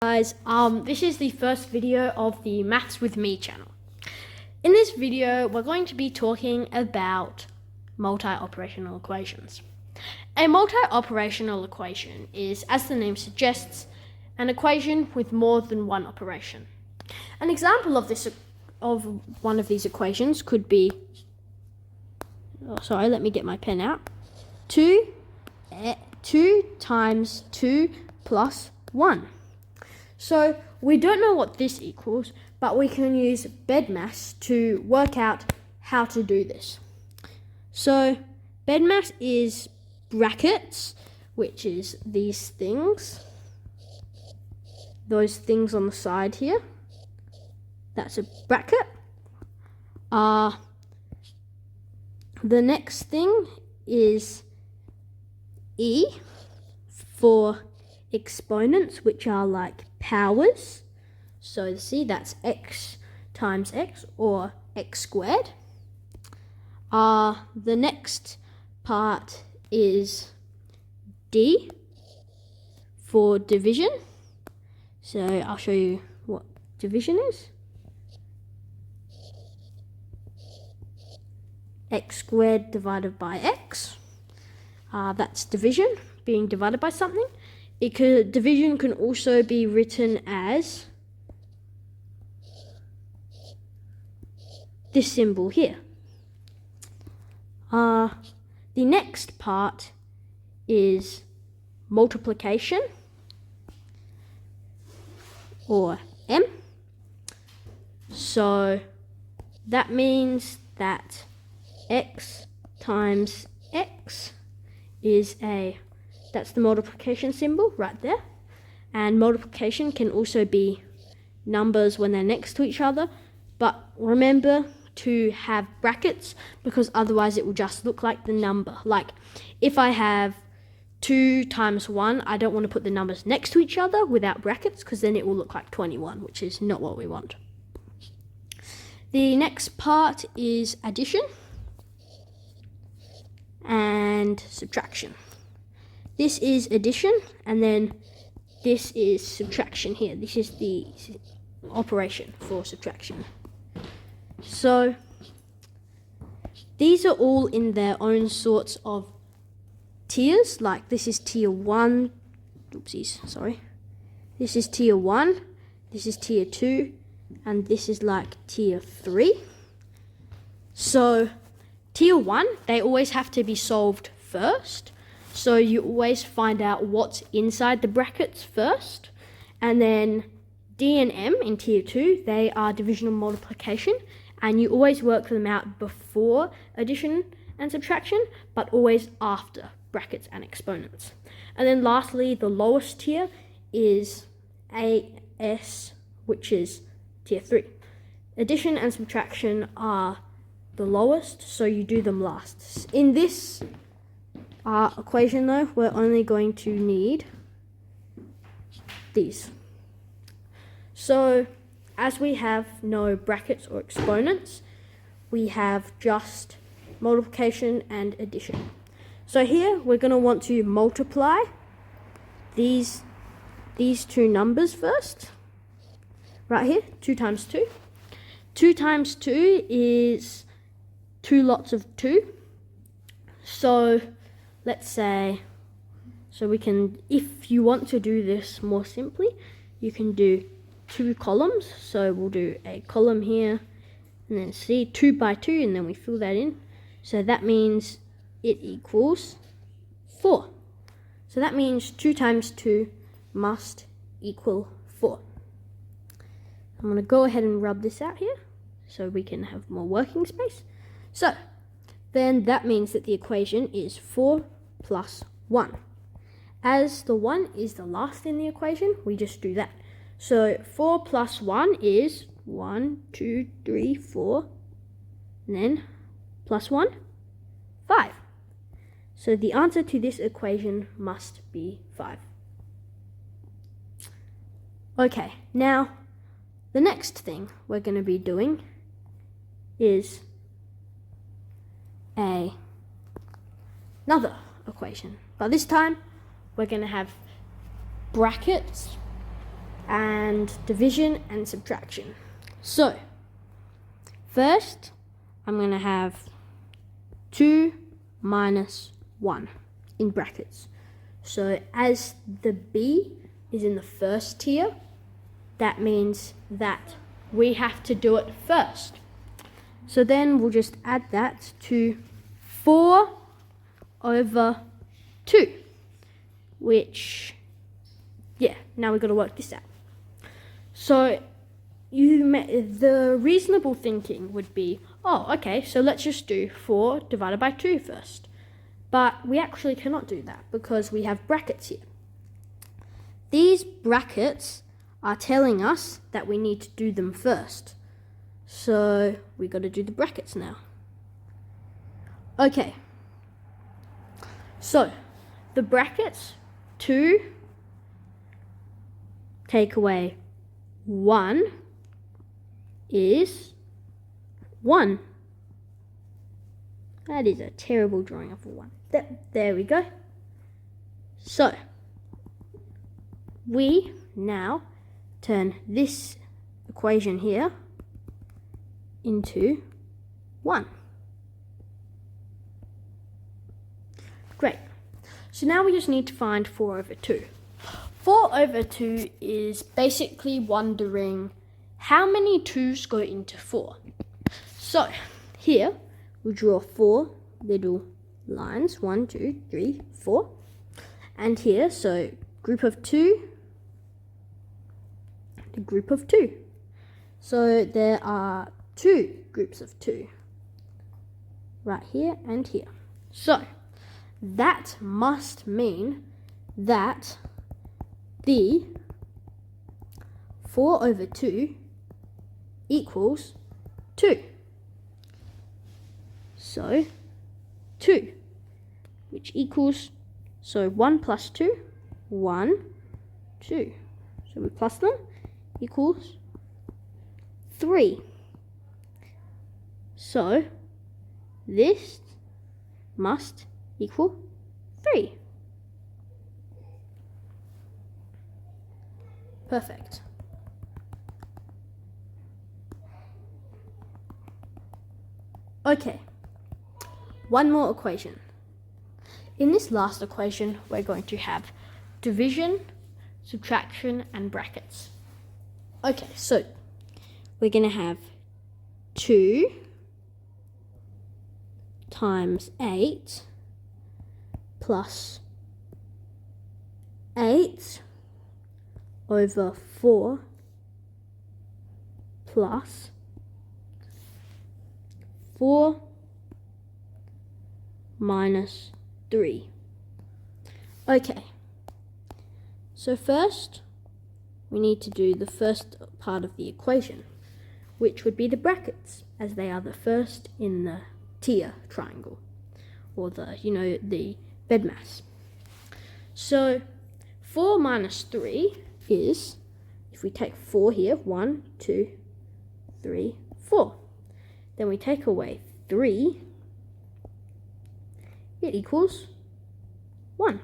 Guys, this is the first video of the Maths with Me channel. In this video, we're going to be talking about multi-operational equations. A multi-operational equation is, as the name suggests, an equation with more than one operation. An example of one of these equations could be, let me get my pen out. 2 times 2 plus 1. So we don't know what this equals, but we can use BEDMAS to work out how to do this. So BEDMAS is brackets, which is these things. Those things on the side here. That's a bracket. The next thing is E for exponents, which are like powers. So see, that's x times x, or x squared. The next part is D for division. So I'll show you what division is. X squared divided by x. That's division, being divided by something. Division can also be written as this symbol here. The next part is multiplication, or M. So that means that x times x is that's the multiplication symbol right there. And multiplication can also be numbers when they're next to each other, but remember to have brackets, because otherwise it will just look like the number. Like if I have 2 times 1, I don't want to put the numbers next to each other without brackets, because then it will look like 21, which is not what we want. The next part is addition and subtraction. This is addition, and then this is subtraction here. This is the operation for subtraction. So these are all in their own sorts of tiers. Like this is tier 1. Oopsies, sorry. This is tier 1. This is tier 2. And this is like tier 3. So tier 1, they always have to be solved first. So you always find out what's inside the brackets first. And then D and M in tier 2, they are division and multiplication. And you always work them out before addition and subtraction, but always after brackets and exponents. And then lastly, the lowest tier is AS, which is tier 3. Addition and subtraction are the lowest, so you do them last. In this equation though, we're only going to need these. So as we have no brackets or exponents, we have just multiplication and addition. So here we're going to want to multiply these two numbers first. Right here, 2 times 2. 2 times 2 is 2 lots of 2. So let's say, we can, if you want to do this more simply, you can do 2 columns. So we'll do a column here, and then see 2 by 2, and then we fill that in. So that means it equals 4. So that means 2 times 2 must equal 4. I'm going to go ahead and rub this out here so we can have more working space. So then that means that the equation is 4 plus 1. As the 1 is the last in the equation, we just do that. So 4 plus 1 is 1, 2, 3, 4, and then plus 1, 5. So the answer to this equation must be 5. Okay, now the next thing we're going to be doing is another equation. But this time we're going to have brackets and division and subtraction. So, first, I'm going to have 2 minus 1 in brackets. So, as the B is in the first tier, that means that we have to do it first. So then we'll just add that to 4 over 2, which, yeah, now we've got to work this out. So the reasonable thinking would be, oh, okay, so let's just do 4 divided by 2 first. But we actually cannot do that because we have brackets here. These brackets are telling us that we need to do them first. So we got to do the brackets now. Okay. So the brackets, 2 take away 1 is 1. That is a terrible drawing of a 1. There we go. So we now turn this equation here into 1. Great. So now we just need to find 4 over 2. 4 over 2 is basically wondering how many 2's go into 4. So here we'll draw 4 little lines, 1, 2, 3, 4. And here, so group of 2, the group of 2. So there are 2 groups of 2, right here and here. So that must mean that the 4 over 2 equals 2. So 2, which equals, so 1 plus 2, 1, 2. So we plus them, equals 3. So this must equal 3. Perfect. Okay, one more equation. In this last equation, we're going to have division, subtraction, and brackets. Okay, so we're going to have 2 times 8 plus 8 over 4 plus 4 minus 3. Okay, so first we need to do the first part of the equation, which would be the brackets, as they are the first in the tier triangle, or the bed mass. So 4 minus 3 is, if we take 4 here, 1, 2, 3, 4. Then we take away 3, it equals 1.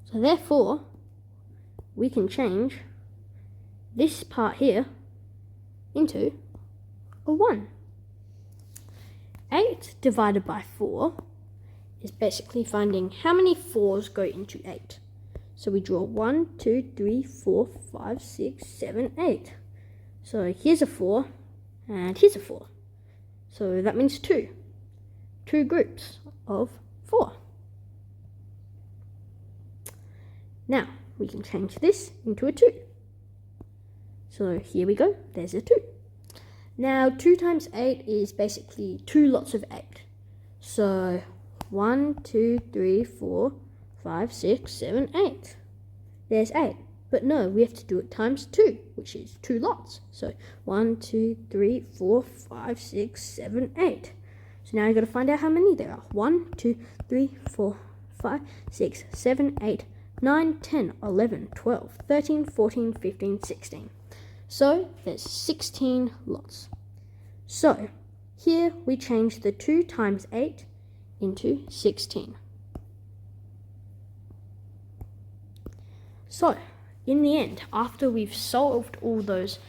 So therefore, we can change this part here into a 1. 8 divided by 4 is basically finding how many 4's go into 8. So we draw 1, 2, 3, 4, 5, 6, 7, 8. So here's a 4 and here's a 4. So that means 2. 2 groups of 4. Now we can change this into a 2. So here we go, there's a 2. Now 2 times 8 is basically 2 lots of 8. So 1, 2, 3, 4, 5, 6, 7, 8. There's 8. But no, we have to do it times 2, which is 2 lots. So 1, 2, 3, 4, 5, 6, 7, 8. So now you've got to find out how many there are. 1, 2, 3, 4, 5, 6, 7, 8, 9, 10, 11, 12, 13, 14, 15, 16. So there's 16 lots. So here we change the 2 times 8 into 16. So in the end, after we've solved all those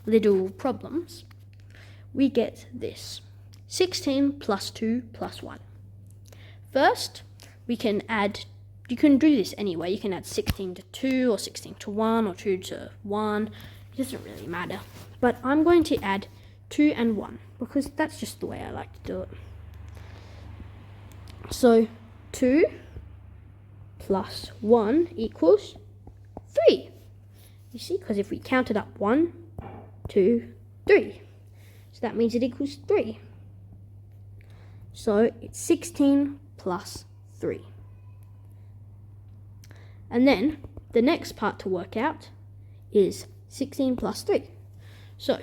little problems, we get this. 16 plus 2 plus 1. First, we can add, you can do this anyway. You can add 16 to 2 or 16 to 1 or 2 to 1. It doesn't really matter. But I'm going to add 2 and 1 because that's just the way I like to do it. So 2 plus 1 equals 3. You see, because if we count it up 1, 2, 3. So that means it equals 3. So it's 16 plus 3. And then the next part to work out is 16 plus 3. So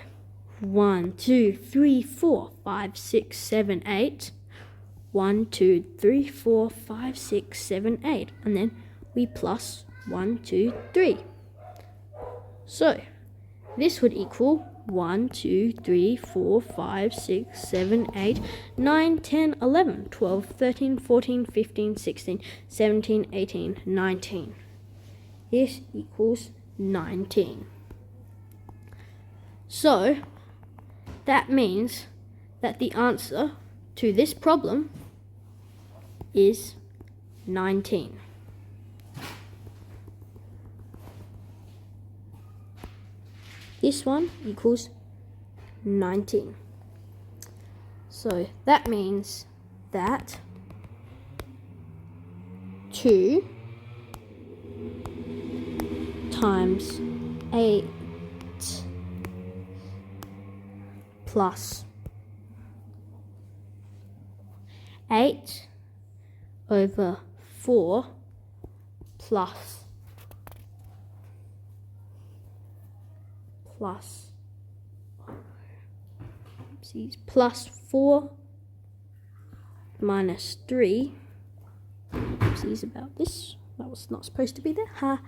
1, 2, 3, 4, 5, 6, 7, 8. 1, 2, 3, 4, 5, 6, 7, 8. And then we plus 1, 2, 3. So this would equal 1, 2, 3, 4, 5, 6, 7, 8, 9, 10, 11, 12, 13, 14, 15, 16, 17, 18, 19. This equals 19. So that means that the answer to this problem is 19. This one equals 19. So that means that 2 times 8 plus 8 over 4 plus 4 minus 3, oopsies about this, that was not supposed to be there,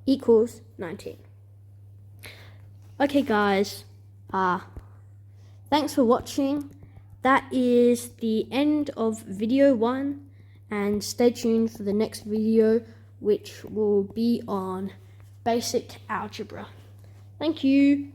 equals 19. Okay guys, thanks for watching. That is the end of video 1, and stay tuned for the next video, which will be on basic algebra. Thank you.